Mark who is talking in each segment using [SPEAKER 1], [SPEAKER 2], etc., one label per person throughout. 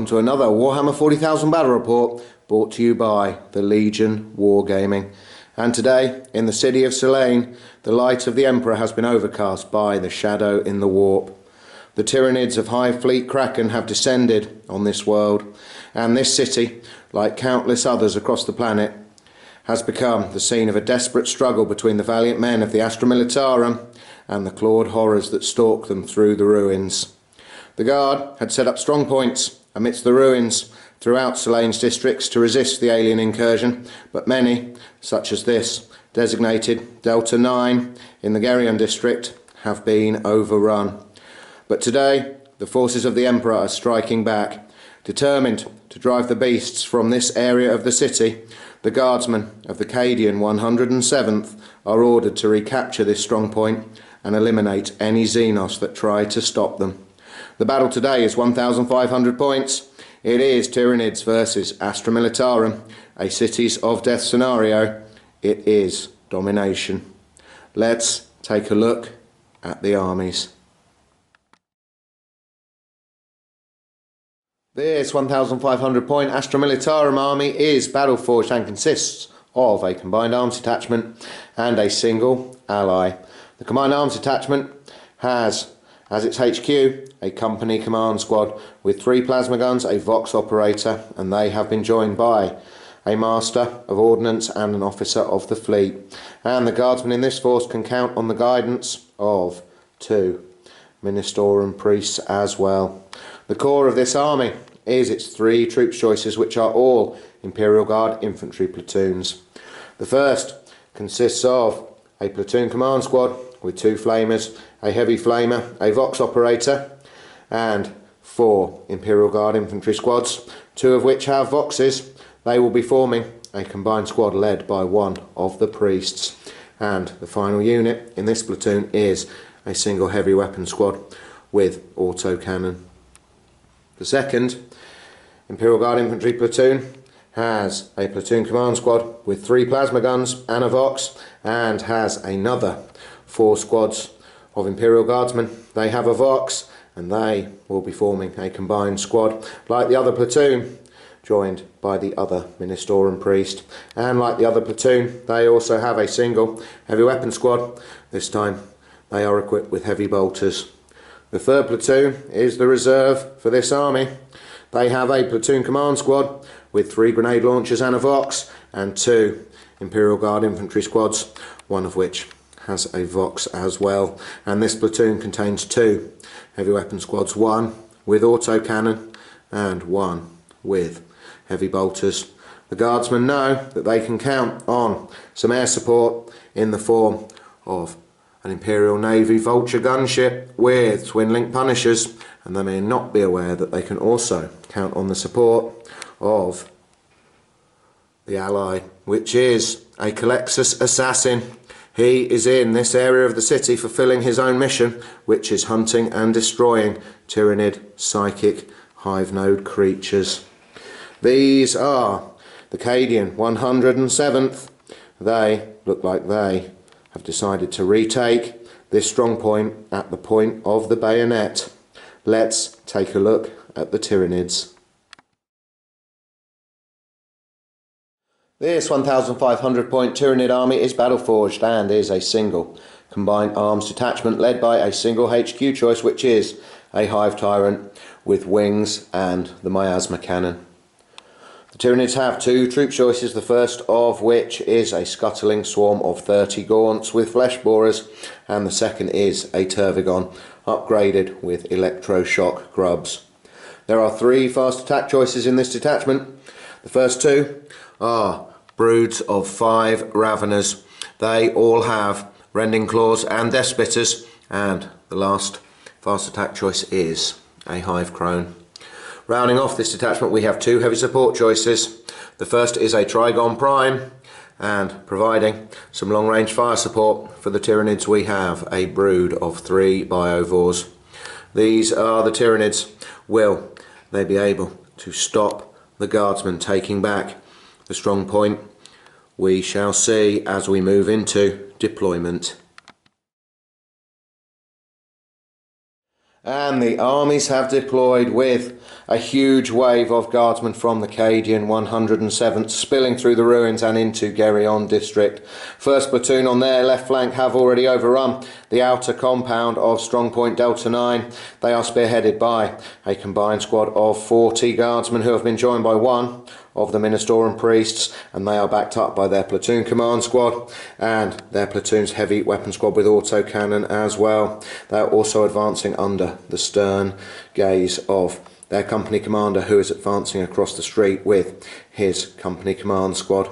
[SPEAKER 1] welcome to another Warhammer 40,000 Battle Report brought to you by the Legion Wargaming. And today, in the city of Solayne, the light of the Emperor has been overcast by the shadow in the warp. The Tyranids of High Fleet Kraken have descended on this world, and this city, like countless others across the planet, has become the scene of a desperate struggle between the valiant men of the Astra Militarum and the clawed horrors that stalk them through the ruins. The Guard had set up strong points amidst the ruins throughout Solayne's districts to resist the alien incursion, but many, such as this, designated Delta 9 in the Cadian district, have been overrun. But today, the forces of the Emperor are striking back. Determined to drive the beasts from this area of the city, the guardsmen of the Cadian 107th are ordered to recapture this strong point and eliminate any Xenos that try to stop them. The battle today is 1,500 points. It is Tyranids versus Astra Militarum, a Cities of Death scenario. It is Domination. Let's take a look at the armies. This 1,500 point Astra Militarum army is battle forged and consists of a combined arms detachment and a single ally. The combined arms detachment has as its HQ a company command squad with 3 plasma guns, a Vox operator, and they have been joined by a master of ordnance and an officer of the fleet. And the guardsmen in this force can count on the guidance of 2 Ministorum priests as well. The core of this army is its 3 troops choices, which are all Imperial Guard infantry platoons. The first consists of a platoon command squad with 2 flamers, a heavy flamer, a Vox operator, and 4 Imperial Guard infantry squads, 2 of which have Voxes. They will be forming a combined squad led by 1 of the priests. And the final unit in this platoon is a single heavy weapon squad with autocannon. The second Imperial Guard infantry platoon has a platoon command squad with 3 plasma guns and a Vox, and has another 4 squads of Imperial Guardsmen. They have a Vox, and they will be forming a combined squad like the other platoon, joined by the other Ministorum priest. And like the other platoon, they also have a single heavy weapon squad. This time they are equipped with heavy bolters. The third platoon is the reserve for this army. They have a platoon command squad with 3 grenade launchers and a Vox, and 2 Imperial Guard infantry squads, one of which has a Vox as well. And this platoon contains 2 heavy weapon squads, 1 with autocannon and 1 with heavy bolters. The guardsmen know that they can count on some air support in the form of an Imperial Navy Vulture gunship with twin-link Punishers, and they may not be aware that they can also count on the support of the ally, which is a Calexus assassin. He is in this area of the city fulfilling his own mission, which is hunting and destroying Tyranid psychic hive node creatures. These are the Cadian 107th. They look like they have decided to retake this strong point at the point of the bayonet. Let's take a look at the Tyranids. This 1,500 point Tyranid army is battle forged and is a single combined arms detachment led by a single HQ choice, which is a Hive Tyrant with wings and the miasma cannon. The Tyranids have 2 troop choices, the first of which is a scuttling swarm of 30 gaunts with flesh borers, and the second is a Tervigon upgraded with electroshock grubs. There are 3 fast attack choices in this detachment. The first 2 are broods of 5 Raveners. They all have rending claws and death spitters, and the last fast attack choice is a Hive Crone. Rounding off this detachment, we have 2 heavy support choices. The first is a Trigon Prime, and providing some long range fire support for the Tyranids, we have a brood of 3 Biovores. These are the Tyranids. Will they be able to stop the guardsmen taking back the strong point? We shall see as we move into deployment. And the armies have deployed with a huge wave of guardsmen from the Cadian 107th spilling through the ruins and into Geryon district. First platoon on their left flank have already overrun the outer compound of strongpoint Delta 9. They are spearheaded by a combined squad of 40 guardsmen who have been joined by one of the Ministorum priests, and they are backed up by their platoon command squad and their platoon's heavy weapon squad with autocannon as well. They are also advancing under the stern gaze of their company commander, who is advancing across the street with his company command squad.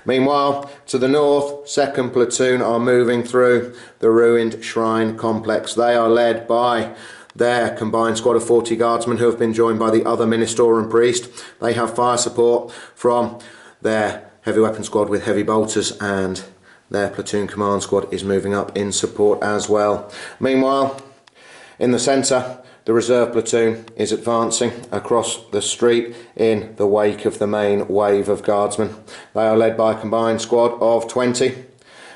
[SPEAKER 1] Meanwhile, to the north, 2nd platoon are moving through the ruined shrine complex. They are led by their combined squad of 40 guardsmen who have been joined by the other Ministorum priest. They have fire support from their heavy weapon squad with heavy bolters, and their platoon command squad is moving up in support as well. Meanwhile, in the centre, the reserve platoon is advancing across the street in the wake of the main wave of guardsmen. They are led by a combined squad of 20,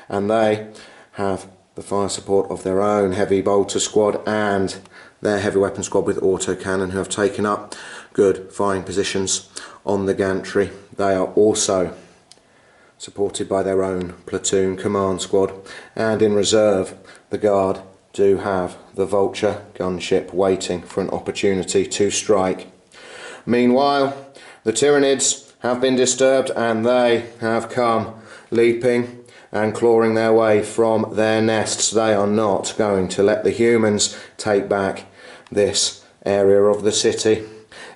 [SPEAKER 1] and they have the fire support of their own heavy bolter squad and their heavy weapon squad with autocannon, who have taken up good firing positions on the gantry. They are also supported by their own platoon command squad, and in reserve the guard do have the Vulture gunship waiting for an opportunity to strike. Meanwhile, the Tyranids have been disturbed, and they have come leaping and clawing their way from their nests. They are not going to let the humans take back this area of the city.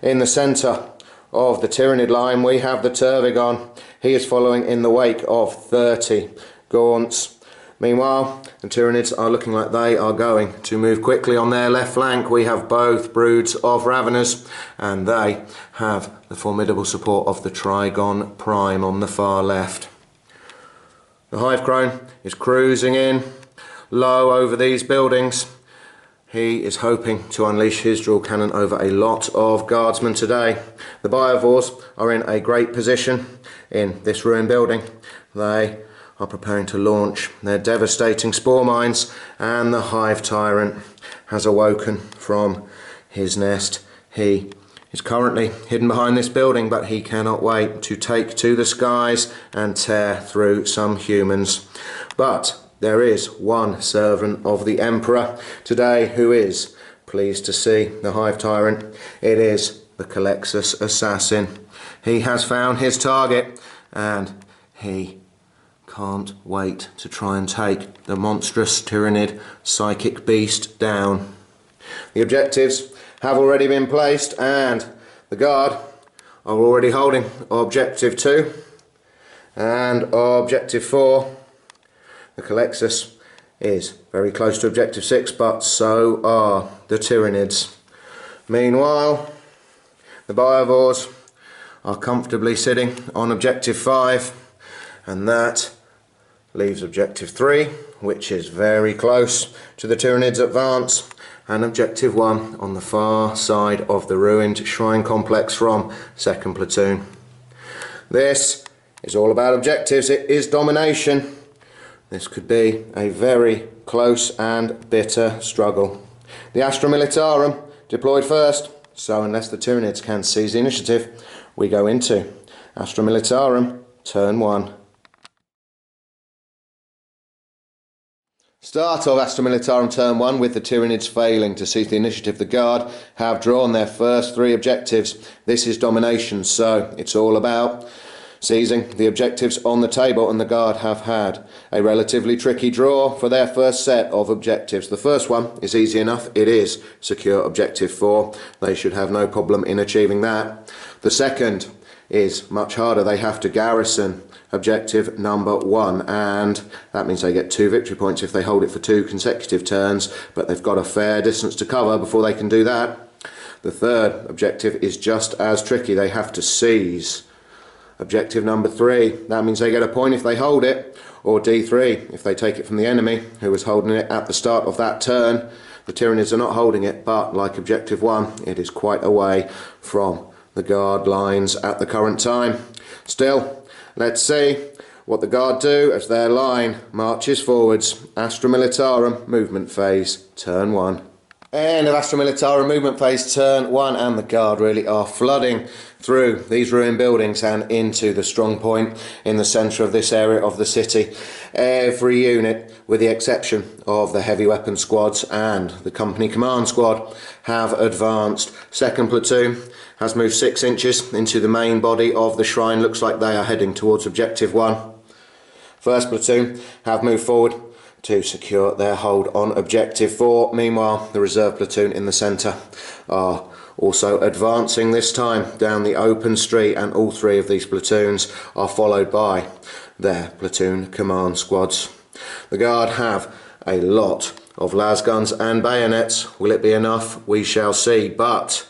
[SPEAKER 1] In the centre of the Tyranid line we have the Turvigon. He is following in the wake of 30 Gaunts. Meanwhile, the Tyranids are looking like they are going to move quickly. On their left flank we have both broods of Raveners, and they have the formidable support of the Trigon Prime on the far left. The Hive Crone is cruising in low over these buildings. He is hoping to unleash his dual cannon over a lot of guardsmen today. The Biovores are in a great position in this ruined building. They are preparing to launch their devastating spore mines, and the Hive Tyrant has awoken from his nest. He is currently hidden behind this building, but he cannot wait to take to the skies and tear through some humans. But there is one servant of the Emperor today who is pleased to see the Hive Tyrant. It is the Calexus Assassin. He has found his target, and he can't wait to try and take the monstrous Tyranid psychic beast down. The objectives have already been placed, and the Guard are already holding Objective 2 and Objective 4. The Calexus is very close to Objective 6, but so are the Tyranids. Meanwhile, the Biovores are comfortably sitting on Objective 5, and that leaves Objective 3, which is very close to the Tyranids' advance, and Objective 1 on the far side of the ruined shrine complex from 2nd Platoon. This is all about objectives. It is domination. This could be a very close and bitter struggle. The Astra Militarum deployed first, so unless the Tyranids can seize the initiative, we go into Astra Militarum turn 1. Start of Astra Militarum turn 1 with the Tyranids failing to seize the initiative. The Guard have drawn their first 3 objectives. This is domination, so it's all about seizing the objectives on the table, and the Guard have had a relatively tricky draw for their first set of objectives. The first one is easy enough. It is secure Objective 4. They should have no problem in achieving that. The second is much harder. They have to garrison Objective number 1, and that means they get 2 victory points if they hold it for 2 consecutive turns, but they've got a fair distance to cover before they can do that. The third objective is just as tricky. They have to seize Objective number 3. That means they get a point if they hold it, or D3 if they take it from the enemy who was holding it at the start of that turn. The Tyranids are not holding it, but like Objective 1, it is quite away from the Guard lines at the current time. Still, let's see what the Guard do as their line marches forwards. Astra Militarum movement phase turn 1. End of Astra Militarum movement phase, turn 1, and the guard really are flooding through these ruined buildings and into the strong point in the centre of this area of the city. Every unit, with the exception of the heavy weapon squads and the company command squad, have advanced. Second platoon has moved 6 inches into the main body of the shrine. Looks like they are heading towards objective 1. First platoon have moved forward to secure their hold on objective 4. Meanwhile, the reserve platoon in the centre are also advancing, this time down the open street, and all 3 of these platoons are followed by their platoon command squads. The guard have a lot of las guns and bayonets. Will it be enough? We shall see. But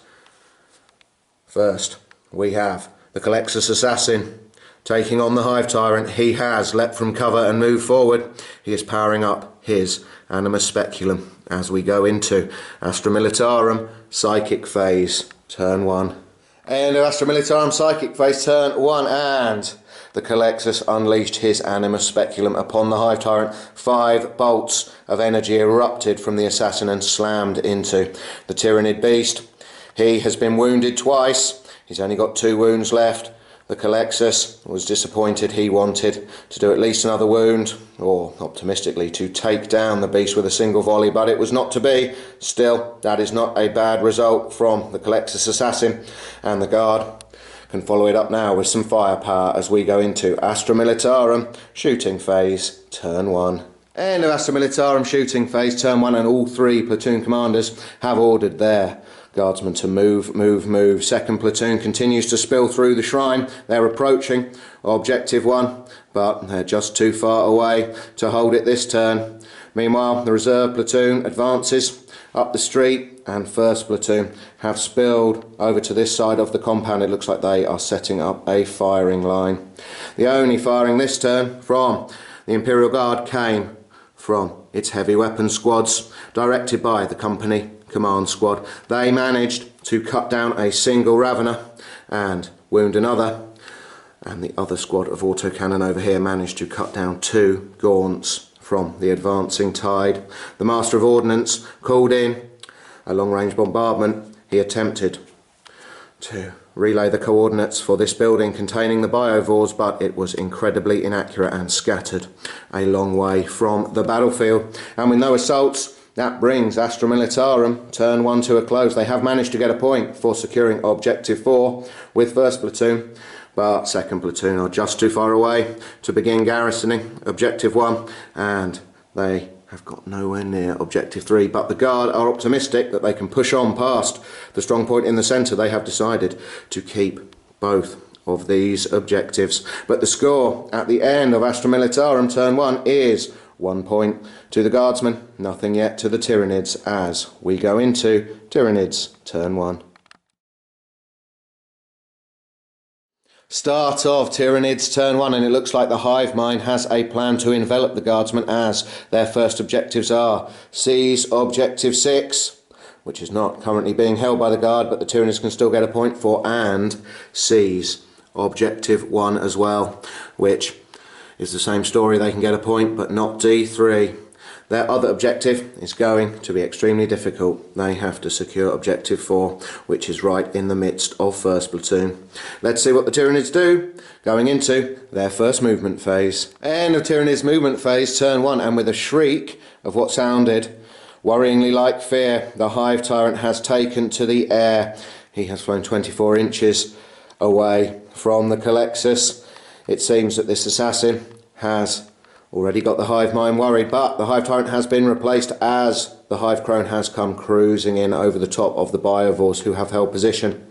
[SPEAKER 1] first we have the Colexus assassin taking on the Hive Tyrant. He has leapt from cover and moved forward. He is powering up his Animus Speculum as we go into Astra Militarum Psychic Phase, turn 1. End of Astra Militarum Psychic Phase, turn 1, and the Colexus unleashed his Animus Speculum upon the Hive Tyrant. 5 bolts of energy erupted from the assassin and slammed into the Tyranid beast. He has been wounded twice. He's only got 2 wounds left. The Colexus was disappointed. He wanted to do at least another wound, or optimistically to take down the beast with a single volley, but it was not to be. Still, that is not a bad result from the Colexus assassin, and the guard can follow it up now with some firepower as we go into Astra Militarum Shooting Phase, turn 1. End of Astra Militarum Shooting Phase, turn 1, and all 3 platoon commanders have ordered their guardsmen to move. Second platoon continues to spill through the shrine. They're approaching objective 1, but they're just too far away to hold it this turn. Meanwhile, the reserve platoon advances up the street, and first platoon have spilled over to this side of the compound. It looks like they are setting up a firing line. The only firing this turn from the Imperial Guard came from its heavy weapon squads, directed by the company command squad. They managed to cut down a single Ravener and wound another, and the other squad of autocannon over here managed to cut down 2 gaunts from the advancing tide. The Master of Ordnance called in a long-range bombardment. He attempted to relay the coordinates for this building containing the biovores, but it was incredibly inaccurate and scattered a long way from the battlefield. And with no assaults, that brings Astra Militarum turn 1 to a close. They have managed to get a point for securing objective 4 with first platoon, but second platoon are just too far away to begin garrisoning objective 1, and they have got nowhere near objective 3. But the guard are optimistic that they can push on past the strong point in the centre. They have decided to keep both of these objectives. But the score at the end of Astra Militarum turn 1 is 1 point to the guardsmen, nothing yet to the Tyranids, as we go into Tyranids turn 1. Start of Tyranids turn 1, and it looks like the hive mind has a plan to envelop the guardsmen, as their first objectives are seize objective 6, which is not currently being held by the guard, but the Tyranids can still get a point for, and seize objective 1 as well, which is the same story. They can get a point, but not D3. Their other objective is going to be extremely difficult. They have to secure objective 4, which is right in the midst of first platoon. Let's see what the Tyranids do going into their first movement phase. End of Tyranids movement phase, turn 1, and with a shriek of what sounded worryingly like fear, the Hive Tyrant has taken to the air. He has flown 24 inches away from the Colexus. It seems that this assassin has already got the hive mind worried, but the Hive Tyrant has been replaced as the Hive Crone has come cruising in over the top of the biovores, who have held position.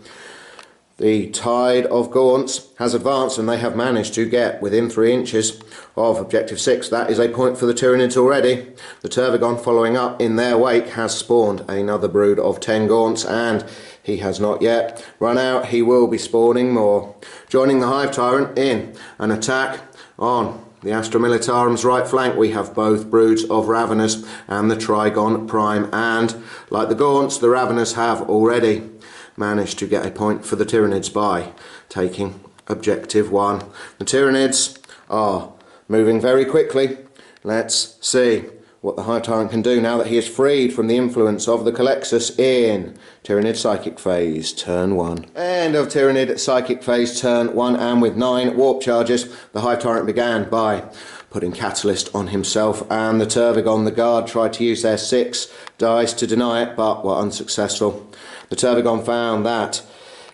[SPEAKER 1] The tide of gaunts has advanced, and they have managed to get within 3 inches of objective 6. That is a point for the Tyranids already. The Tervigon, following up in their wake, has spawned another brood of 10 gaunts, and he has not yet run out. He will be spawning more. Joining the Hive Tyrant in an attack on the Astra Militarum's right flank, we have both broods of Raveners and the Trigon Prime, and like the gaunts, the Raveners have already managed to get a point for the Tyranids by taking objective 1. The Tyranids are moving very quickly. Let's see what the Hive Tyrant can do now that he is freed from the influence of the Colexus in Tyranid Psychic Phase, turn 1. End of Tyranid Psychic Phase, turn 1, and with 9 warp charges, the Hive Tyrant began by putting Catalyst on himself, and the Tervigon, the guard, tried to use their 6 dice to deny it, but were unsuccessful. The Tervigon found that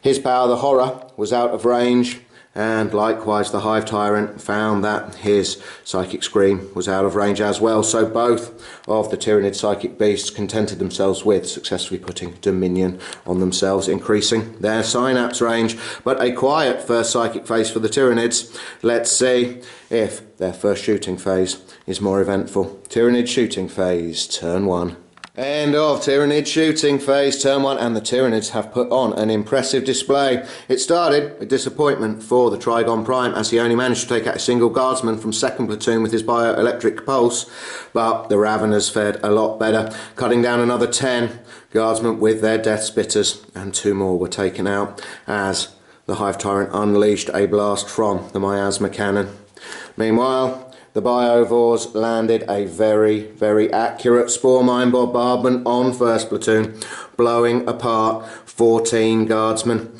[SPEAKER 1] his power, the Horror, was out of range, and likewise the Hive Tyrant found that his Psychic Scream was out of range as well, so both of the Tyranid Psychic Beasts contented themselves with successfully putting Dominion on themselves, increasing their Synapse range. But a quiet first Psychic phase for the Tyranids. Let's see if their first shooting phase is more eventful. Tyranid Shooting Phase, turn 1. End of Tyranid Shooting Phase, turn 1, and the Tyranids have put on an impressive display. It started with disappointment for the Trigon Prime, as he only managed to take out a single guardsman from 2nd platoon with his bioelectric pulse, but the Raveners fared a lot better, cutting down another 10 guardsmen with their Death Spitters, and 2 more were taken out as the Hive Tyrant unleashed a blast from the Miasma Cannon. Meanwhile, the Biovores landed a very accurate Spore Mine bombardment on 1st platoon, blowing apart 14 guardsmen.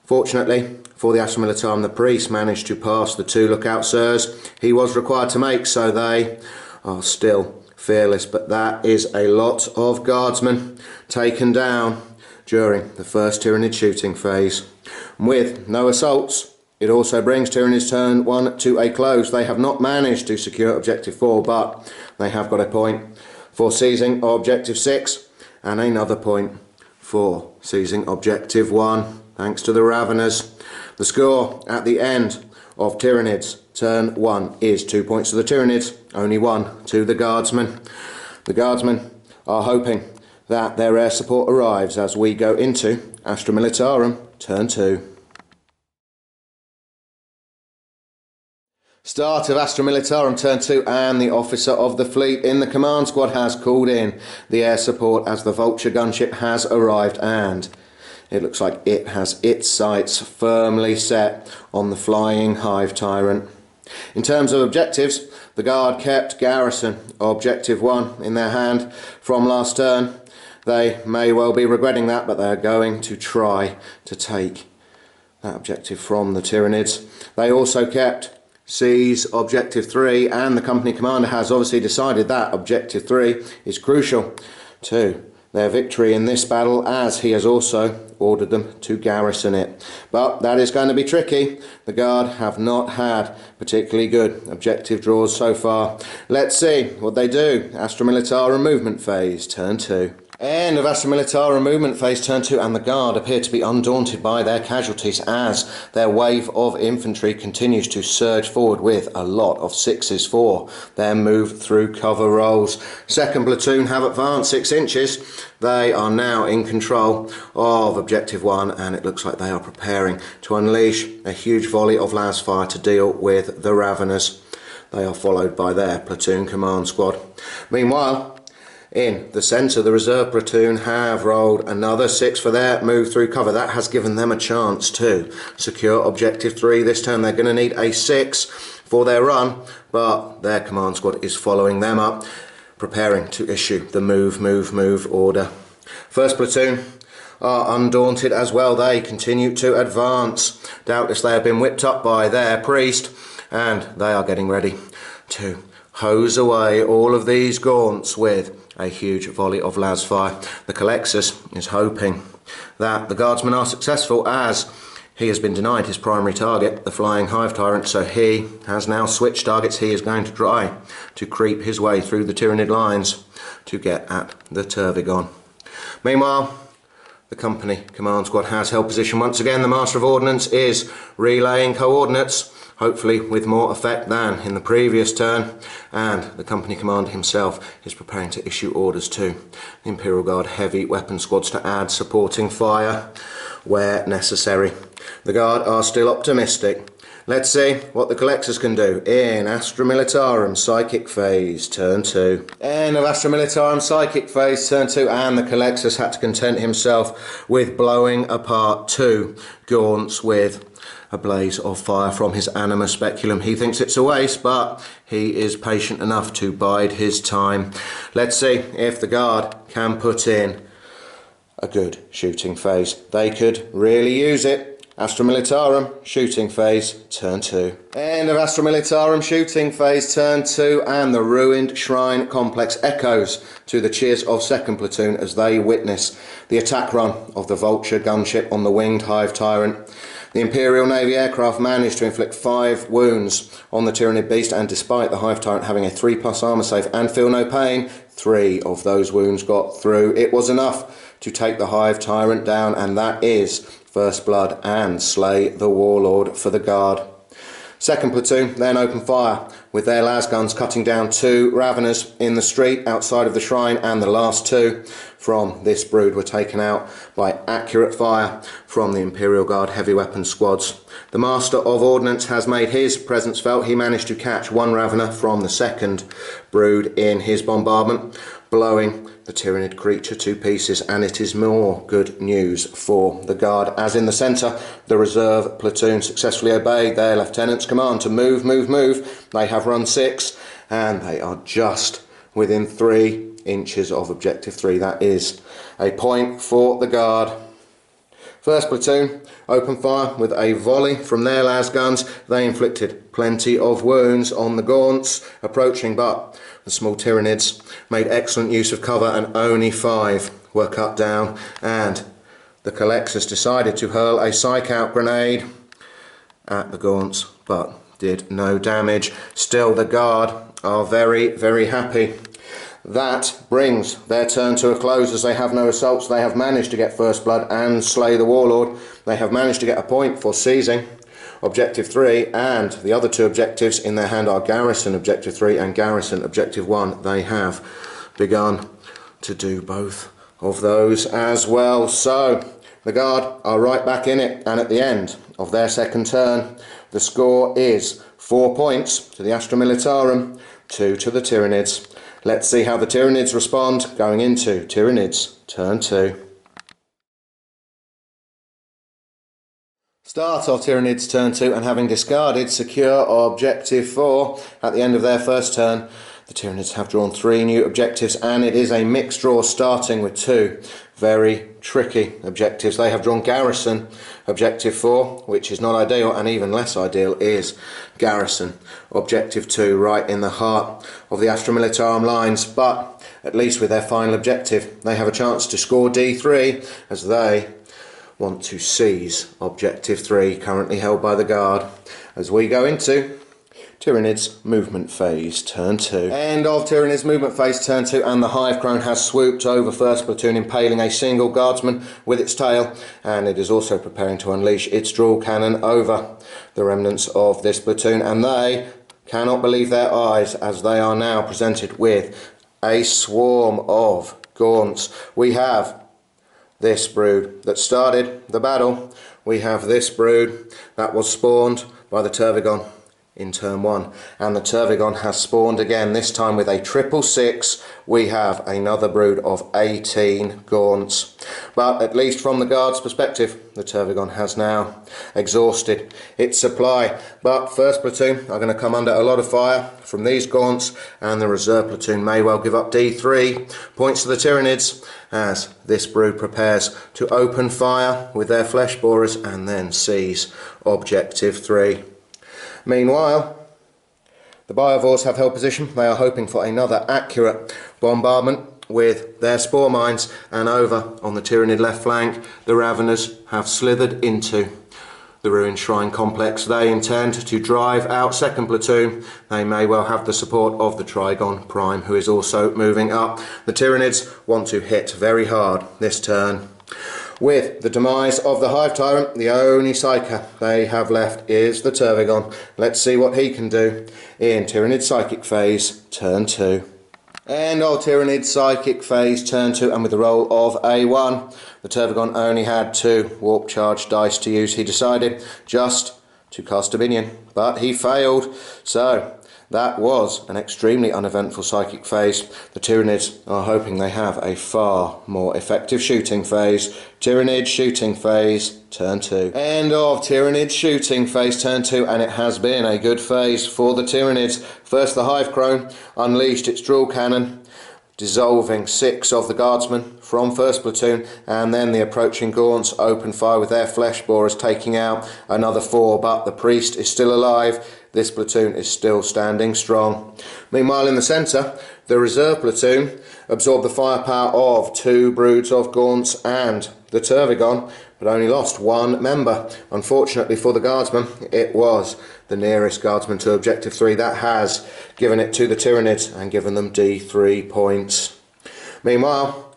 [SPEAKER 1] Fortunately for the Astra Militarum, the priest managed to pass the 2 lookout sirs he was required to make, so they are still fearless. But that is a lot of guardsmen taken down during the first Tyranid shooting phase. With no assaults, it also brings Tyranids Turn 1 to a close. They have not managed to secure Objective 4, but they have got a point for seizing Objective 6 and another point for seizing Objective 1, thanks to the Raveners. The score at the end of Tyranids Turn 1 is 2 points to the Tyranids, only 1 to the Guardsmen. The Guardsmen are hoping that their air support arrives as we go into Astra Militarum Turn 2. Start of Astra Militarum Turn 2, and the officer of the fleet in the command squad has called in the air support as the Vulture gunship has arrived, and it looks like it has its sights firmly set on the flying Hive Tyrant. In terms of objectives, the Guard kept Garrison Objective 1 in their hand from last turn. They may well be regretting that, but they are going to try to take that objective from the Tyranids. They also kept Seize Objective 3, and the company commander has obviously decided that Objective 3 is crucial to their victory in this battle, as he has also ordered them to garrison it. But that is going to be tricky. The Guard have not had particularly good objective draws so far. Let's see what they do. Astra Militarum movement phase, turn 2. End of Astra Militarum movement phase, turn 2, and the Guard appear to be undaunted by their casualties as their wave of infantry continues to surge forward with a lot of 6s for their move through cover rolls. 2nd platoon have advanced 6 inches. They are now in control of Objective 1, and it looks like they are preparing to unleash a huge volley of las fire to deal with the Raveners. They are followed by their platoon command squad. Meanwhile, in the centre, the reserve platoon have rolled another 6 for their move through cover. That has given them a chance to secure Objective 3 this turn. They're going to need a 6 for their run, but their command squad is following them up, preparing to issue the move order. 1st platoon are undaunted as well. They continue to advance. Doubtless they have been whipped up by their priest, and they are getting ready to hose away all of these gaunts with a huge volley of las fire. The Colexus is hoping that the Guardsmen are successful, as he has been denied his primary target, the flying Hive Tyrant, so he has now switched targets. He is going to try to creep his way through the Tyranid lines to get at the Tervigon. Meanwhile, the company command squad has held position once again. The Master of Ordnance is relaying coordinates, hopefully with more effect than in the previous turn, and the company commander himself is preparing to issue orders to the Imperial Guard heavy weapon squads to add supporting fire where necessary. The Guard are still optimistic. Let's see what the Colexus can do in Astra Militarum Psychic Phase, turn 2. End of Astra Militarum Psychic Phase, turn 2, and the Colexus had to content himself with blowing apart 2 gaunts with a blaze of fire from his anima speculum. He thinks it's a waste, but he is patient enough to bide his time. Let's see if the guard can put in a good shooting phase. They could really use it. Astra Militarum, shooting phase, turn 2. End of Astra Militarum, shooting phase, turn 2, and the ruined shrine complex echoes to the cheers of 2nd Platoon as they witness the attack run of the Vulture gunship on the winged Hive Tyrant. The Imperial Navy aircraft managed to inflict 5 wounds on the Tyranid beast, and despite the Hive Tyrant having a 3+ armour save and feel no pain, 3 of those wounds got through. It was enough to take the Hive Tyrant down, and that is first blood and slay the Warlord for the guard. 2nd Platoon then opened fire with their las guns, cutting down 2 Raveners in the street outside of the shrine, and the last 2 from this brood were taken out by accurate fire from the Imperial Guard heavy weapon squads. The Master of Ordnance has made his presence felt. He managed to catch 1 Ravener from the 2nd brood in his bombardment, blowing the Tyranid creature to pieces, and it is more good news for the guard, as in the centre the reserve platoon successfully obeyed their lieutenant's command to move. They have run 6 and they are just within 3 inches of objective 3. That is a point for the guard. 1st Platoon opened fire with a volley from their las guns. They inflicted plenty of wounds on the gaunts approaching, but the small Tyranids made excellent use of cover and only 5 were cut down, and the Collectors decided to hurl a psych out grenade at the gaunts but did no damage. Still, the guard are very happy. That brings their turn to a close, as they have no assaults. They have managed to get first blood and slay the Warlord. They have managed to get a point for seizing Objective 3, and the other 2 objectives in their hand are Garrison Objective 3 and Garrison Objective 1. They have begun to do both of those as well. So the guard are right back in it, and at the end of their 2nd turn, the score is 4 points to the Astra Militarum, 2 to the Tyranids. Let's see how the Tyranids respond going into Tyranids Turn 2. Start of Tyranids Turn 2, and having discarded secure Objective 4 at the end of their 1st turn, the Tyranids have drawn 3 new objectives, and it is a mixed draw starting with 2 very tricky objectives. They have drawn Garrison Objective 4, which is not ideal, and even less ideal is Garrison Objective 2, right in the heart of the Astra Militarum lines. But at least with their final objective, they have a chance to score D3, as they want to seize Objective 3, currently held by the guard, as we go into Tyranids movement phase turn 2. End of Tyranids movement phase turn 2, and the Hive Crone has swooped over 1st Platoon, impaling a single guardsman with its tail, and it is also preparing to unleash its dual cannon over the remnants of this platoon, and they cannot believe their eyes as they are now presented with a swarm of gaunts. We have this brood that started the battle. We have this brood that was spawned by the Tervigon in turn 1, and the Tervigon has spawned again, this time with a 666. We have another brood of 18 gaunts, but at least from the guard's perspective, the Tervigon has now exhausted its supply. But 1st Platoon are going to come under a lot of fire from these gaunts, and the reserve platoon may well give up D3 points to the Tyranids as this brood prepares to open fire with their flesh borers and then seize Objective 3. Meanwhile, the Biovores have held position. They are hoping for another accurate bombardment with their spore mines, and over on the Tyranid left flank, the Raveners have slithered into the ruined shrine complex. They intend to drive out 2nd Platoon. They may well have the support of the Trigon Prime, who is also moving up. The Tyranids want to hit very hard this turn. With the demise of the Hive Tyrant, the only Psyker they have left is the Tervigon. Let's see what he can do in Tyranid Psychic Phase Turn 2. And old Tyranid Psychic Phase Turn 2, and with the roll of A1, the Tervigon only had 2 Warp Charge dice to use. He decided just to cast Dominion, but he failed. So That was an extremely uneventful psychic phase. The Tyranids are hoping they have a far more effective shooting phase. Tyranid shooting phase, turn 2. End of Tyranid shooting phase, turn 2, and it has been a good phase for the Tyranids. First, the Hive Crone unleashed its dual cannon, dissolving 6 of the guardsmen from first platoon, and then the approaching Gaunts opened fire with their flesh borers, taking out another 4, but the priest is still alive. This platoon is still standing strong. Meanwhile, in the centre, the reserve platoon absorbed the firepower of 2 broods of Gaunts and the Tervigon, but only lost 1 member. Unfortunately for the guardsmen, it was the nearest guardsman to objective 3 that has given it to the Tyranids and given them D3 points. Meanwhile,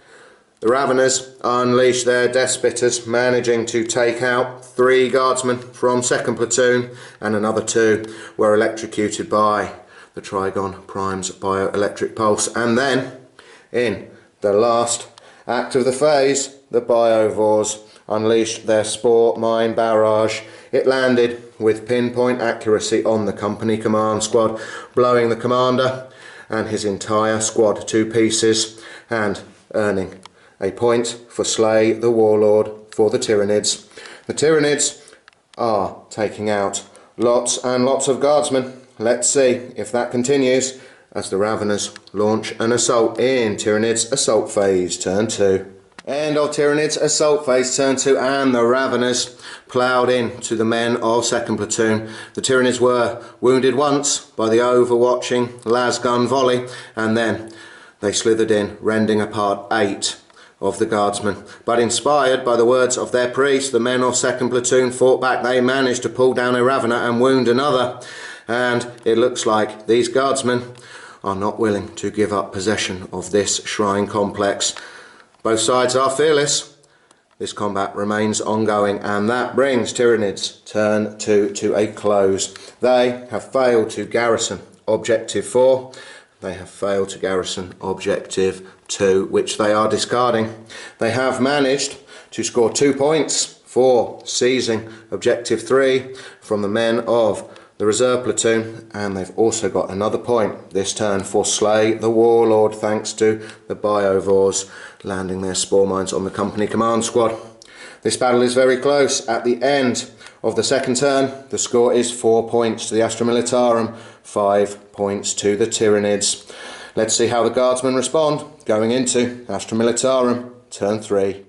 [SPEAKER 1] the Raveners unleashed their Death Spitters, managing to take out 3 guardsmen from second platoon, and another 2 were electrocuted by the Trigon Prime's bioelectric pulse. And then, in the last act of the phase, the Biovores unleashed their Spore Mine Barrage. It landed with pinpoint accuracy on the company command squad, blowing the commander and his entire squad to pieces and earning a point for Slay the Warlord for the Tyranids. The Tyranids are taking out lots and lots of guardsmen. Let's see if that continues as the Raveners launch an assault in Tyranids assault phase, turn 2. End of Tyranids assault phase, turn 2, and the Raveners ploughed in to the men of second platoon. The Tyranids were wounded once by the overwatching lasgun volley, and then they slithered in, rending apart 8 of the guardsmen. But inspired by the words of their priest, the men of second platoon fought back. They managed to pull down a Ravener and wound another, and it looks like these guardsmen are not willing to give up possession of this shrine complex. Both sides are fearless. This combat remains ongoing, and that brings Tyranids turn 2 to a close. They have failed to garrison objective 4. They have failed to garrison objective 2, which they are discarding. They have managed to score 2 points for seizing objective 3 from the men of the reserve platoon, and they've also got another point this turn for Slay the Warlord, thanks to the Biovores landing their spore mines on the company command squad. This battle is very close. At the end of the second turn, the score is 4 points to the Astra Militarum, 5 points to the Tyranids. Let's see how the guardsmen respond going into Astra Militarum, turn 3.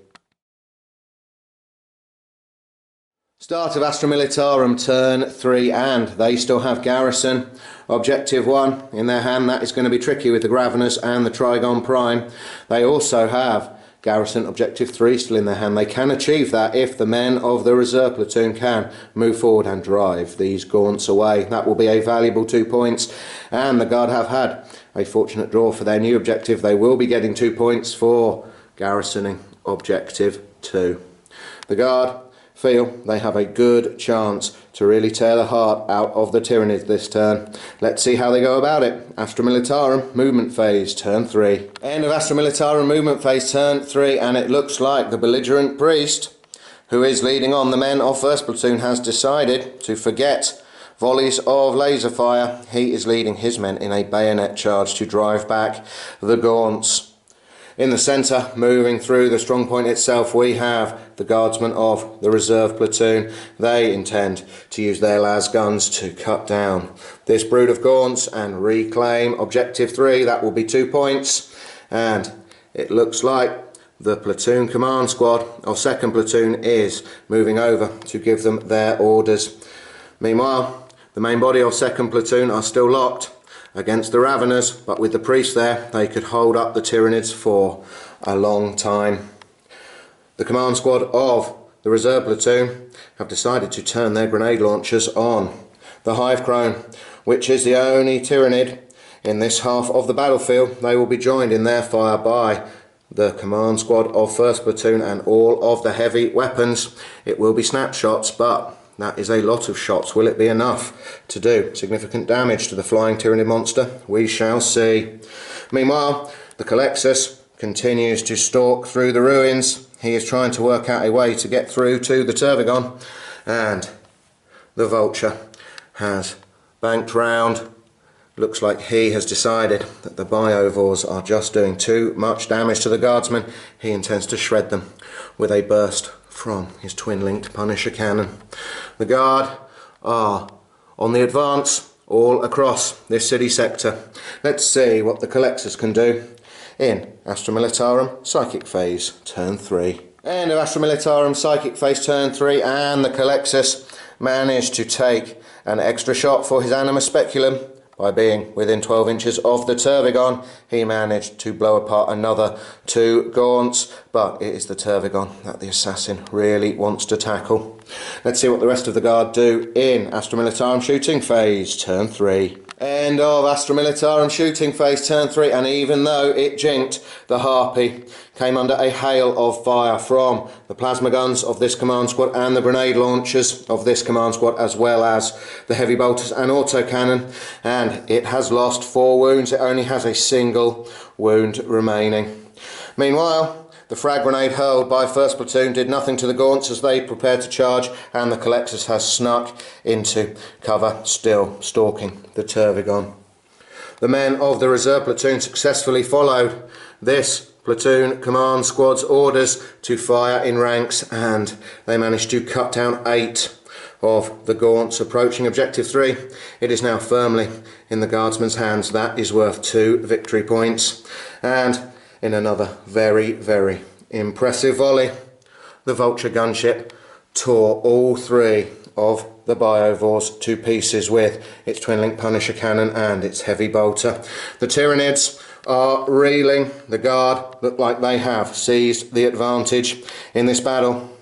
[SPEAKER 1] Start of Astra Militarum, turn 3, and they still have garrison objective 1 in their hand. That is going to be tricky with the Raveners and the Trigon Prime. They also have garrison objective 3 still in their hand. They can achieve that if the men of the reserve platoon can move forward and drive these Gaunts away. That will be a valuable 2 points, and the Guard have had a fortunate draw for their new objective. They will be getting 2 points for garrisoning objective 2. The Guard feel they have a good chance to really tear the heart out of the Tyranids this turn. Let's see how they go about it. Astra Militarum movement phase, turn 3. End of Astra Militarum movement phase, turn 3, and it looks like the belligerent priest, who is leading on the men of first platoon, has decided to forget volleys of laser fire. He is leading his men in a bayonet charge to drive back the Gaunts. In the centre, moving through the strongpoint itself, we have the guardsmen of the reserve platoon. They intend to use their las guns to cut down this brood of Gaunts and reclaim objective 3. That will be 2 points, and it looks like the platoon command squad of second platoon is moving over to give them their orders. Meanwhile, the main body of second platoon are still locked against the Raveners, but with the priest there, they could hold up the Tyranids for a long time. The command squad of the reserve platoon have decided to turn their grenade launchers on the Hive Crone, which is the only Tyranid in this half of the battlefield. They will be joined in their fire by the command squad of first platoon and all of the heavy weapons. It will be snapshots, but that is a lot of shots. Will it be enough to do significant damage to the flying Tyranid monster? We shall see. Meanwhile, the Calexus continues to stalk through the ruins. He is trying to work out a way to get through to the Tervigon, and the Vulture has banked round looks like he has decided that the Biovores are just doing too much damage to the guardsmen. He intends to shred them with a burst from his twin-linked Punisher cannon. The guard are on the advance all across this city sector. Let's see what the Collectors can do in Astra Militarum Psychic Phase Turn 3. End of Astra Militarum Psychic Phase Turn 3, and the Collectus managed to take an extra shot for his Animus Speculum. By being within 12 inches of the Turvigon, he managed to blow apart another 2 gaunts, but it is the Turvigon that the assassin really wants to tackle. Let's see what the rest of the guard do in Astra Militarum Shooting Phase Turn 3. End of Astra Militarum Shooting Phase Turn 3, and even though it jinked, the Harpy came under a hail of fire from the plasma guns of this command squad and the grenade launchers of this command squad, as well as the heavy bolters and autocannon, and it has lost 4 wounds. It only has a single wound remaining. Meanwhile, the frag grenade hurled by 1st Platoon did nothing to the gaunts as they prepared to charge, and the Collectus has snuck into cover, still stalking the Turvigon. The men of the reserve platoon successfully followed this platoon command squad's orders to fire in ranks, and they managed to cut down 8 of the gaunts approaching Objective 3. It is now firmly in the guardsmen's hands. That is worth 2 victory points. And in another very, very impressive volley, the Vulture gunship tore all 3 of the Biovores to pieces with its twin-link Punisher cannon and its heavy bolter. The Tyranids are reeling. The guard look like they have seized the advantage in this battle.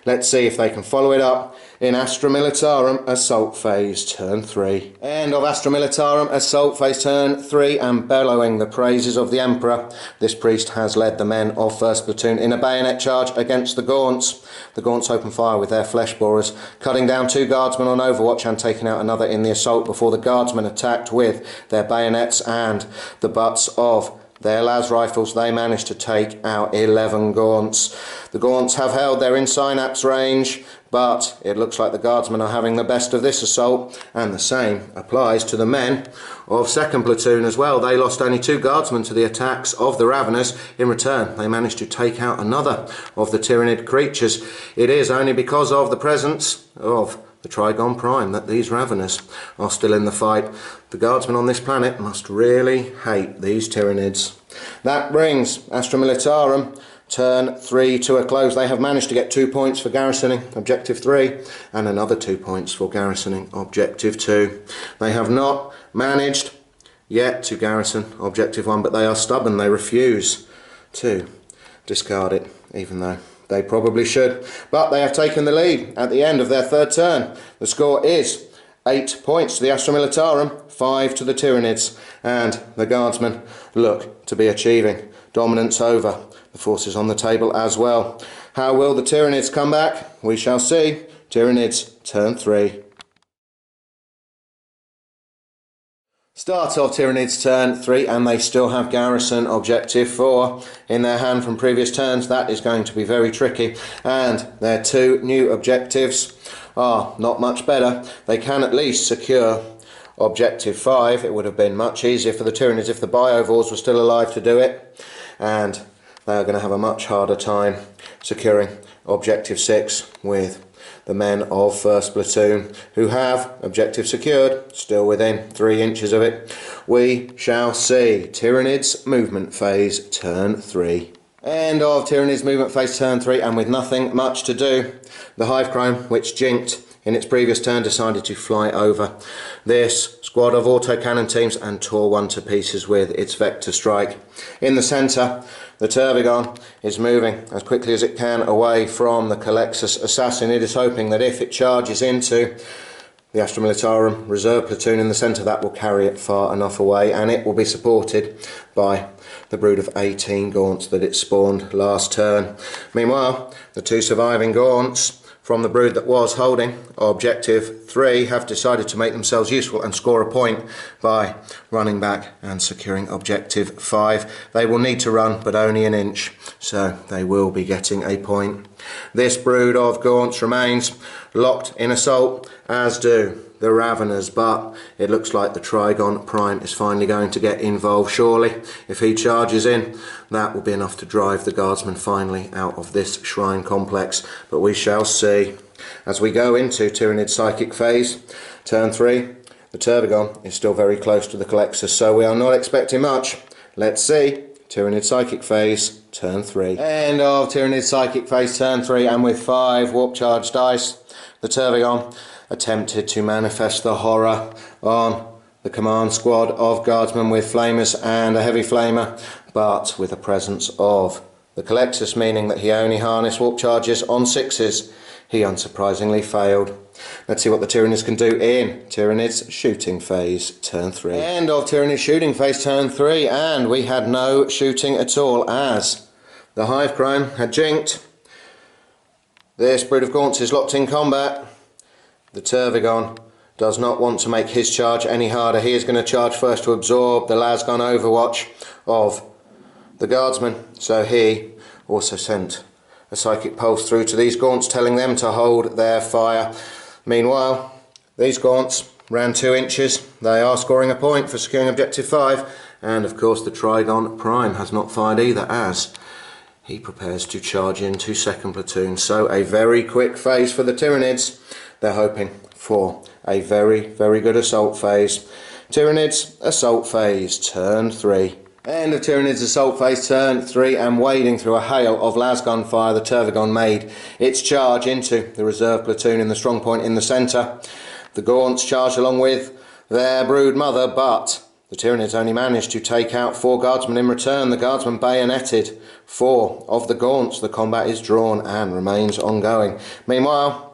[SPEAKER 1] Let's see if they can follow it up in Astra Militarum Assault Phase Turn 3. End of Astra Militarum Assault Phase Turn 3, and bellowing the praises of the Emperor, this priest has led the men of 1st Platoon in a bayonet charge against the gaunts. The gaunts open fire with their flesh borers, cutting down 2 guardsmen on overwatch and taking out another in the assault before the guardsmen attacked with their bayonets and the butts of their las rifles. They managed to take out 11 gaunts. The gaunts have held their in-synapse range, but it looks like the guardsmen are having the best of this assault, and the same applies to the men of 2nd Platoon as well. They lost only 2 guardsmen to the attacks of the Raveners. In return, they managed to take out another of the Tyranid creatures. It is only because of the presence of the Trigon Prime that these Raveners are still in the fight. The guardsmen on this planet must really hate these Tyranids. That brings Astra Militarum Turn 3 to a close. They have managed to get 2 points for garrisoning Objective 3 and another 2 points for garrisoning Objective 2. They have not managed yet to garrison Objective 1, but they are stubborn. They refuse to discard it, even though they probably should. But they have taken the lead at the end of their 3rd turn. The score is 8 points to the Astra Militarum, 5 to the Tyranids, and the guardsmen look to be achieving dominance over the forces on the table as well. How will the Tyranids come back? We shall see. Tyranids Turn 3. Start of Tyranids Turn 3, and they still have garrison Objective 4 in their hand from previous turns. That is going to be very tricky, and their 2 new objectives are not much better. They can at least secure Objective 5. It would have been much easier for the Tyranids if the Biovores were still alive to do it, and they are going to have a much harder time securing Objective 6 with the men of 1st Platoon, who have Objective secured, still within 3 inches of it. We shall see. Tyranids Movement Phase Turn 3. End of Tyranids Movement Phase Turn 3, and with nothing much to do, the Hive Chrome, which jinked in its previous turn, decided to fly over this squad of autocannon teams and tore one to pieces with its Vector Strike. In the centre, the Turvigon is moving as quickly as it can away from the Colexus assassin. It is hoping that if it charges into the Astra Militarum reserve platoon in the centre, that will carry it far enough away, and it will be supported by the brood of 18 gaunts that it spawned last turn. Meanwhile, the 2 surviving gaunts from the brood that was holding Objective 3 have decided to make themselves useful and score a point by running back and securing Objective 5. They will need to run, but only an inch, so they will be getting a point. This brood of gaunts remains locked in assault, as do the Raveners, but it looks like the Trygon Prime is finally going to get involved. Surely, if he charges in, that will be enough to drive the Guardsmen finally out of this shrine complex, but we shall see. As we go into Tyranid Psychic phase, turn 3, the Turvigon is still very close to the Colexus, so we are not expecting much. Let's see. Tyranid Psychic phase, turn 3. End of Tyranid Psychic phase, turn 3, and with 5 warp charge dice, the Turvigon attempted to manifest the horror on the command squad of Guardsmen with Flamers and a Heavy Flamer, but with the presence of the Colexus, meaning that he only harnessed warp charges on 6s, he unsurprisingly failed. Let's see what the Tyranids can do in Tyranids shooting phase, turn 3. End of Tyranids shooting phase, turn 3, and we had no shooting at all as the Hive Crone had jinked. This brood of gaunts is locked in combat. The Turvigon does not want to make his charge any harder. He is going to charge first to absorb the Lasgun overwatch of the Guardsmen, so he also sent a psychic pulse through to these gaunts, telling them to hold their fire. Meanwhile, these gaunts ran 2 inches. They are scoring a point for securing objective 5, and of course the Trygon Prime has not fired either, as he prepares to charge into 2nd platoon. So a very quick phase for the Tyranids. They're hoping for a very, very good assault phase. Tyranids assault phase, turn 3. End of Tyranids assault phase, turn 3, and wading through a hail of lasgun fire, the Turvigon made its charge into the reserve platoon in the strongpoint in the centre. The gaunts charged along with their brood mother, but the Tyranids only managed to take out 4 guardsmen in return. The guardsmen bayoneted 4 of the gaunts. The combat is drawn and remains ongoing. Meanwhile,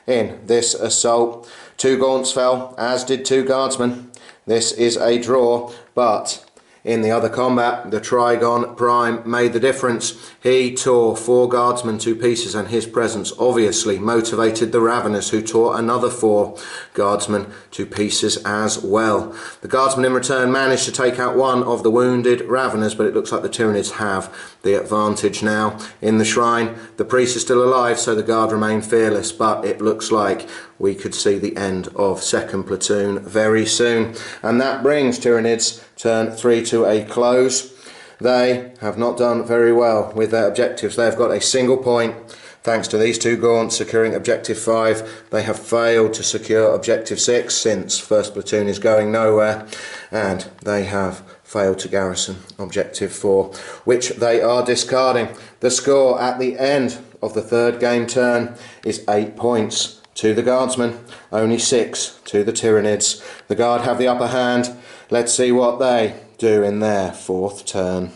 [SPEAKER 1] in this assault, 2 gaunts fell, as did 2 guardsmen. This is a draw, but in the other combat, the Trygon Prime made the difference. He tore 4 guardsmen to pieces, and his presence obviously motivated the Raveners, who tore another 4 guardsmen to pieces as well. The guardsmen in return managed to take out 1 of the wounded Raveners, but it looks like the Tyranids have the advantage now. In the shrine, the priest is still alive, so the guard remain fearless, but it looks like we could see the end of 2nd platoon very soon. And that brings Tyranids turn 3 to a close. They have not done very well with their objectives. They have got a single point thanks to these 2 gaunts securing objective 5. They have failed to secure objective 6 since 1st platoon is going nowhere, and they have failed to garrison objective 4, which they are discarding. The score at the end of the 3rd game turn is 8 points to the Guardsmen, only 6 to the Tyranids. The Guard have the upper hand. Let's see what they do in their 4th turn.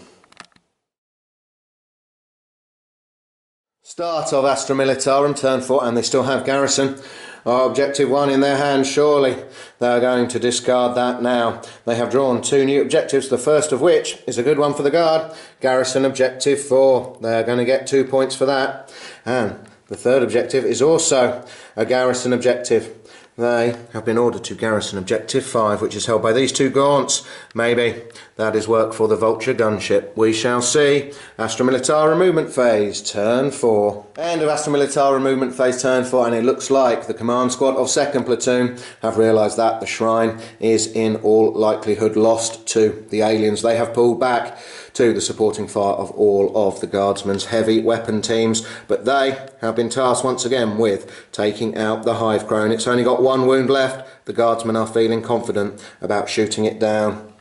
[SPEAKER 1] Start of Astra Militarum, turn 4, and they still have garrison. Objective 1 in their hand, surely they are going to discard that now. They have drawn 2 new objectives, the first of which is a good one for the Guard. Garrison objective 4. They are going to get 2 points for that. And the 3rd objective is also a garrison objective. They have been ordered to garrison objective 5, which is held by these 2 gaunts. Maybe that is work for the Vulture gunship. We shall see. Astra Militarum movement phase, turn 4. End of Astra Militarum movement phase, turn 4, and it looks like the command squad of 2nd platoon have realised that the shrine is in all likelihood lost to the aliens. They have pulled back to the supporting fire of all of the Guardsmen's heavy weapon teams, but they have been tasked once again with taking out the Hive Crone. It's only got 1 wound left. The Guardsmen are feeling confident about shooting it down.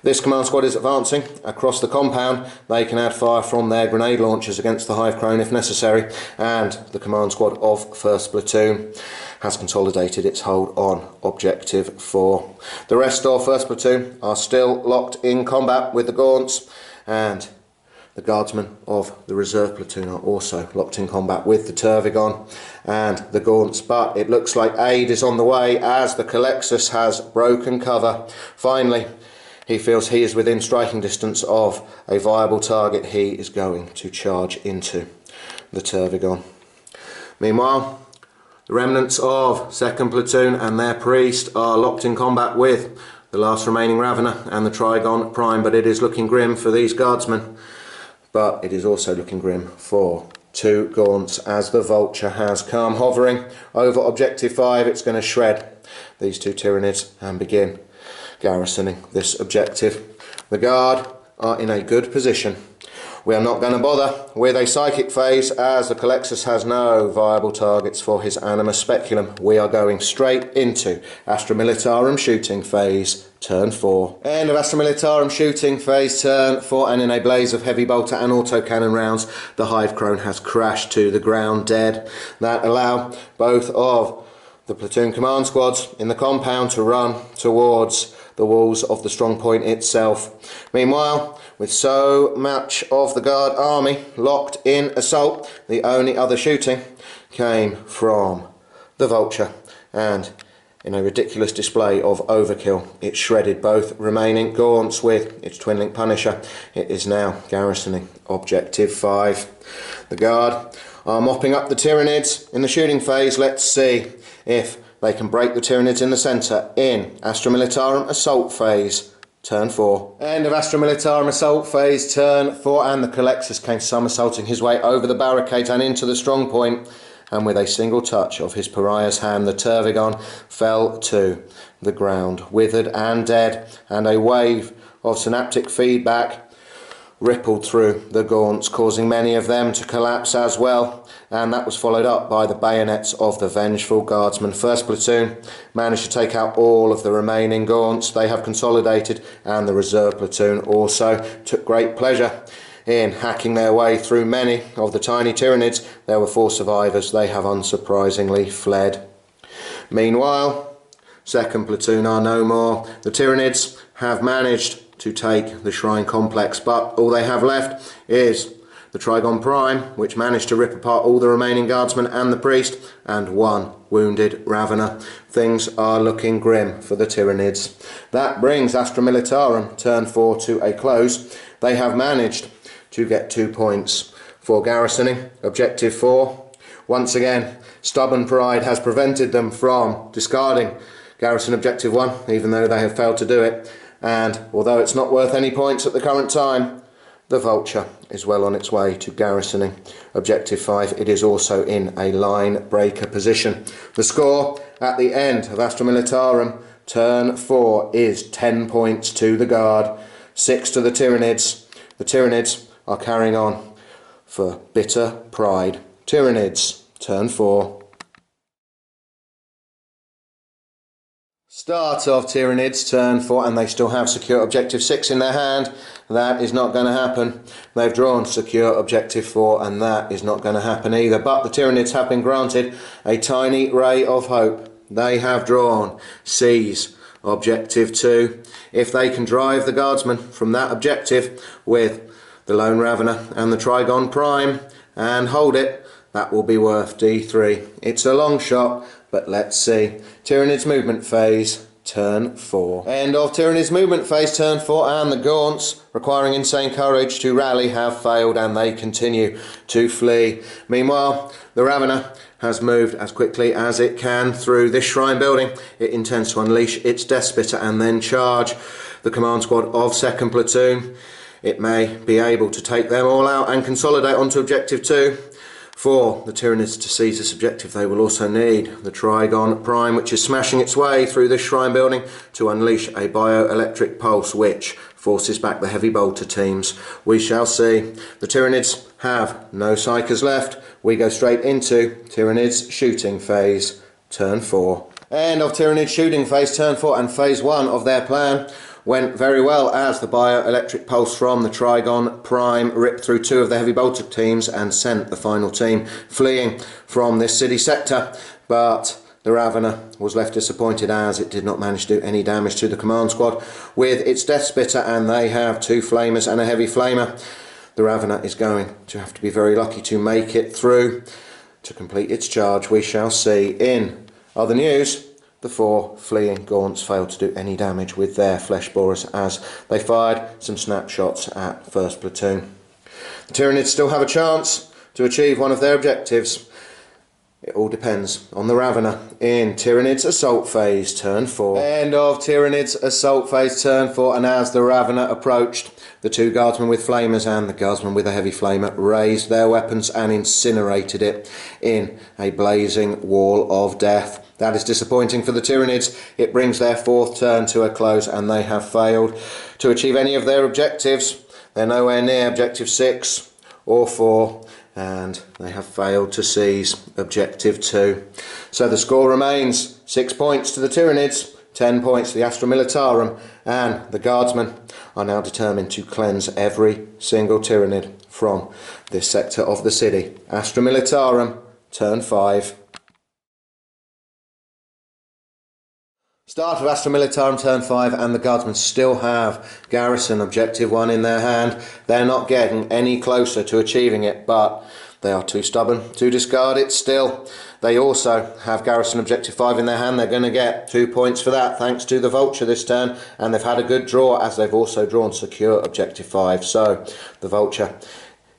[SPEAKER 1] This command squad is advancing across the compound. They can add fire from their grenade launchers against the Hive Crone if necessary, and the command squad of 1st platoon has consolidated its hold on objective 4. The rest of 1st platoon are still locked in combat with the gaunts, and the guardsmen of the reserve platoon are also locked in combat with the Turvigon and the gaunts, but it looks like aid is on the way as the Colexus has broken cover. Finally, he feels he is within striking distance of a viable target. He is going to charge into the Turvigon. Meanwhile, the remnants of 2nd platoon and their priest are locked in combat with the last remaining Ravener and the Trygon Prime, but it is looking grim for these guardsmen. But it is also looking grim for 2 gaunts as the Vulture has come. Hovering over objective 5, it's going to shred these 2 Tyranids and begin garrisoning this objective. The Guard are in a good position. We are not going to bother with a psychic phase as the Colexus has no viable targets for his Animus Speculum. We are going straight into Astra Militarum shooting phase, turn 4. End of Astra Militarum shooting phase, turn 4, and in a blaze of heavy bolter and autocannon rounds, the Hive Crone has crashed to the ground dead. That allow both of the platoon command squads in the compound to run towards the walls of the strongpoint itself. Meanwhile, with so much of the Guard army locked in assault, the only other shooting came from the Vulture, and in a ridiculous display of overkill, it shredded both remaining gaunts with its twin-link Punisher. It is now garrisoning objective 5. The Guard are mopping up the Tyranids in the shooting phase. Let's see if they can break the Tyranids in the centre in Astra Militarum assault phase, turn 4. End of Astra Militarum assault phase, turn 4, and the Colexus came somersaulting his way over the barricade and into the strong point, and with a single touch of his pariah's hand, the Tervigon fell to the ground, withered and dead, and a wave of synaptic feedback rippled through the gaunts, causing many of them to collapse as well, and that was followed up by the bayonets of the vengeful guardsmen. First platoon managed to take out all of the remaining gaunts. They have consolidated, and the reserve platoon also took great pleasure in hacking their way through many of the tiny Tyranids. There were 4 survivors. They have unsurprisingly fled. Meanwhile, second platoon are no more. The Tyranids have managed to take the shrine complex, but all they have left is the Trigon Prime, which managed to rip apart all the remaining guardsmen and the priest, and 1 wounded Ravener. Things are looking grim for the Tyranids. That brings Astra Militarum turn 4 to a close. They have managed to get 2 points for garrisoning objective 4. Once again, stubborn pride has prevented them from discarding garrison objective 1, even though they have failed to do it. And although it's not worth any points at the current time, the Vulture is well on its way to garrisoning objective 5. It is also in a line breaker position. The score at the end of Astra Militarum turn 4 is 10 points to the Guard, 6 to the Tyranids. The Tyranids are carrying on for bitter pride. Tyranids turn 4. Start of Tyranids turn 4, and they still have secure objective 6 in their hand. That is not going to happen. They've drawn secure objective 4, and that is not going to happen either. But the Tyranids have been granted a tiny ray of hope. They have drawn seize objective 2. If they can drive the guardsmen from that objective with the lone Ravener and the Trigon Prime and hold it, that will be worth D3. It's a long shot, but let's see. Tyranids movement phase, turn 4. End of Tyranids movement phase, turn 4, and the gaunts, requiring insane courage to rally, have failed, and they continue to flee. Meanwhile, the Ravener has moved as quickly as it can through this shrine building. It intends to unleash its Death Spitter and then charge the command squad of 2nd Platoon. It may be able to take them all out and consolidate onto objective 2. For the Tyranids to seize this objective, they will also need the Trigon Prime, which is smashing its way through this shrine building to unleash a bioelectric pulse, which forces back the heavy bolter teams. We shall see. The Tyranids have no psychers left. We go straight into Tyranids shooting phase, turn 4. End of Tyranids shooting phase, turn 4, and phase 1 of their plan went very well as the bioelectric pulse from the Trigon Prime ripped through 2 of the heavy bolter teams and sent the final team fleeing from this city sector. But the Ravener was left disappointed as it did not manage to do any damage to the command squad with its Death Spitter, and they have 2 flamers and a heavy flamer. The Ravener is going to have to be very lucky to make it through to complete its charge. We shall see. In other news, the 4 fleeing gaunts failed to do any damage with their flesh borers as they fired some snapshots at 1st Platoon. The Tyranids still have a chance to achieve one of their objectives. It all depends on the Ravener in Tyranids assault phase, turn 4. End of Tyranids assault phase, turn 4, and as the Ravener approached The two guardsmen with flamers and the guardsmen with a heavy flamer raised their weapons and incinerated it in a blazing wall of death. That is disappointing for the Tyranids. It brings their fourth turn to a close and they have failed to achieve any of their objectives. They're nowhere near objective 6 or 4 and they have failed to seize objective 2. So the score remains 6 points to the Tyranids, 10 points to the Astra Militarum, and the guardsmen are now determined to cleanse every single Tyranid from this sector of the city. Astra Militarum, turn 5. Start of Astra Militarum turn 5 and the guardsmen still have garrison objective 1 in their hand. They're not getting any closer to achieving it, but they are too stubborn to discard it still. They also have garrison objective 5 in their hand. They're going to get 2 points for that thanks to the vulture this turn, and they've had a good draw as they've also drawn secure objective 5. So the vulture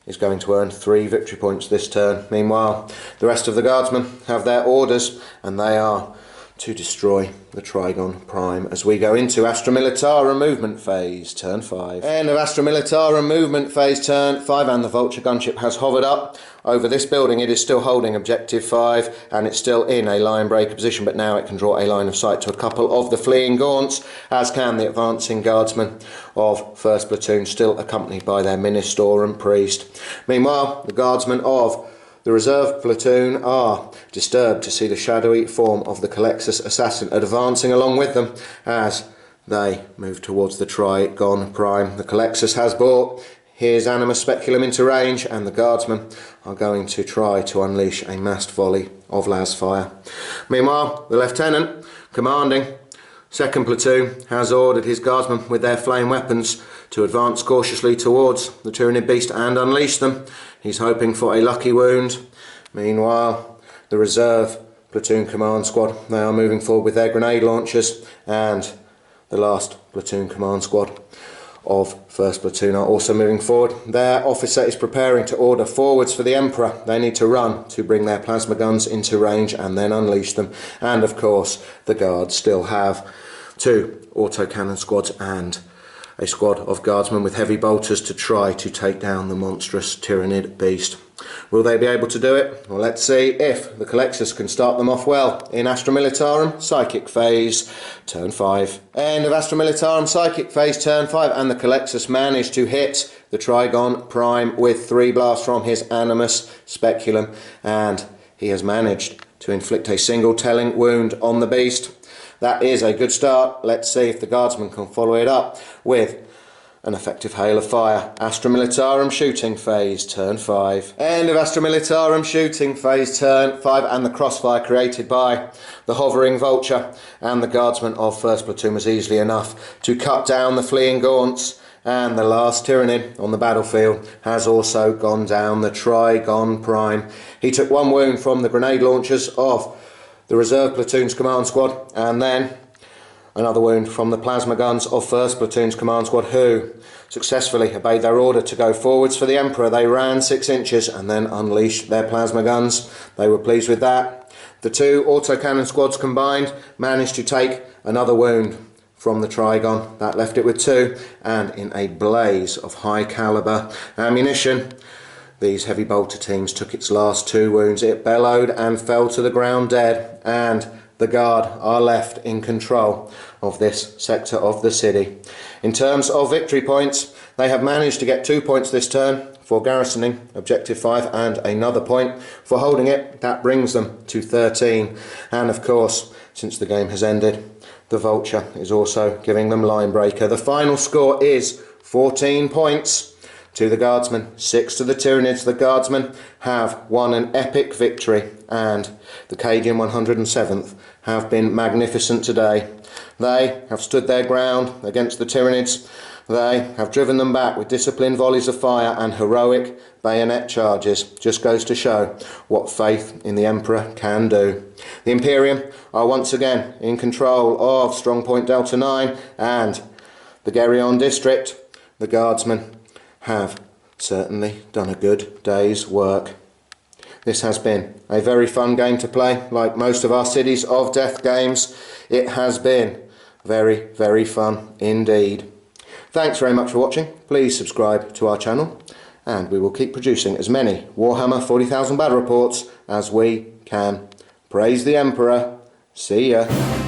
[SPEAKER 1] is going to earn 3 victory points this turn. Meanwhile, the rest of the guardsmen have their orders and they are to destroy the Trigon Prime as we go into Astra Militarum movement phase, turn 5. End of Astra Militarum movement phase, turn 5, and the Vulture gunship has hovered up over this building. It is still holding objective 5 and it's still in a line breaker position, but now it can draw a line of sight to a couple of the fleeing gaunts, as can the advancing guardsmen of 1st Platoon, still accompanied by their Ministorum priest. Meanwhile, the guardsmen of the reserve platoon are disturbed to see the shadowy form of the Calexus assassin advancing along with them as they move towards the Trigon Prime. The Calexus has brought his Animus Speculum into range and the guardsmen are going to try to unleash a massed volley of las fire. Meanwhile, the lieutenant commanding 2nd Platoon has ordered his guardsmen with their flame weapons to advance cautiously towards the Tyranid beast and unleash them. He's hoping for a lucky wound. Meanwhile, the reserve platoon command squad, they are moving forward with their grenade launchers, and the last platoon command squad of 1st Platoon are also moving forward. Their officer is preparing to order forwards for the Emperor. They need to run to bring their plasma guns into range and then unleash them. And of course, the guards still have 2 autocannon squads and a squad of guardsmen with heavy bolters to try to take down the monstrous Tyranid beast. Will they be able to do it? Well, let's see if the Calexus can start them off well in Astra Militarum Psychic Phase, turn 5. End of Astra Militarum Psychic Phase, turn 5, and the Calexus managed to hit the Trigon Prime with 3 blasts from his Animus Speculum, and he has managed to inflict a single telling wound on the beast. That is a good start. Let's see if the guardsmen can follow it up with an effective hail of fire. Astra Militarum Shooting Phase, turn 5. End of Astra Militarum Shooting Phase, turn 5, and the crossfire created by the hovering vulture and the guardsmen of 1st Platoon was easily enough to cut down the fleeing gaunts, and the last Tyranid on the battlefield has also gone down, the Trigon Prime. He took 1 wound from the grenade launchers of the reserve platoon's command squad, and then another wound from the plasma guns of 1st Platoon's command squad, who successfully obeyed their order to go forwards for the Emperor. They ran 6 inches and then unleashed their plasma guns. They were pleased with that. The 2 autocannon squads combined managed to take another wound from the Trigon. That left it with 2, and in a blaze of high caliber ammunition, these heavy bolter teams took its last 2 wounds. It bellowed and fell to the ground dead, and the guard are left in control of this sector of the city. In terms of victory points, they have managed to get 2 points this turn for garrisoning objective 5 and another point for holding it. That brings them to 13, and of course, since the game has ended, the vulture is also giving them line breaker. The final score is 14 points to the guardsmen, 6 to the Tyranids. The guardsmen have won an epic victory, and the Cadian 107th have been magnificent today. They have stood their ground against the Tyranids. They have driven them back with disciplined volleys of fire and heroic bayonet charges. Just goes to show what faith in the Emperor can do. The Imperium are once again in control of strongpoint Delta 9 and the Geryon district. The guardsmen have certainly done a good day's work. This has been a very fun game to play. Like most of our Cities of Death games, it has been very, very fun indeed. Thanks very much for watching. Please subscribe to our channel, and we will keep producing as many Warhammer 40,000 battle reports as we can. Praise the Emperor. See ya.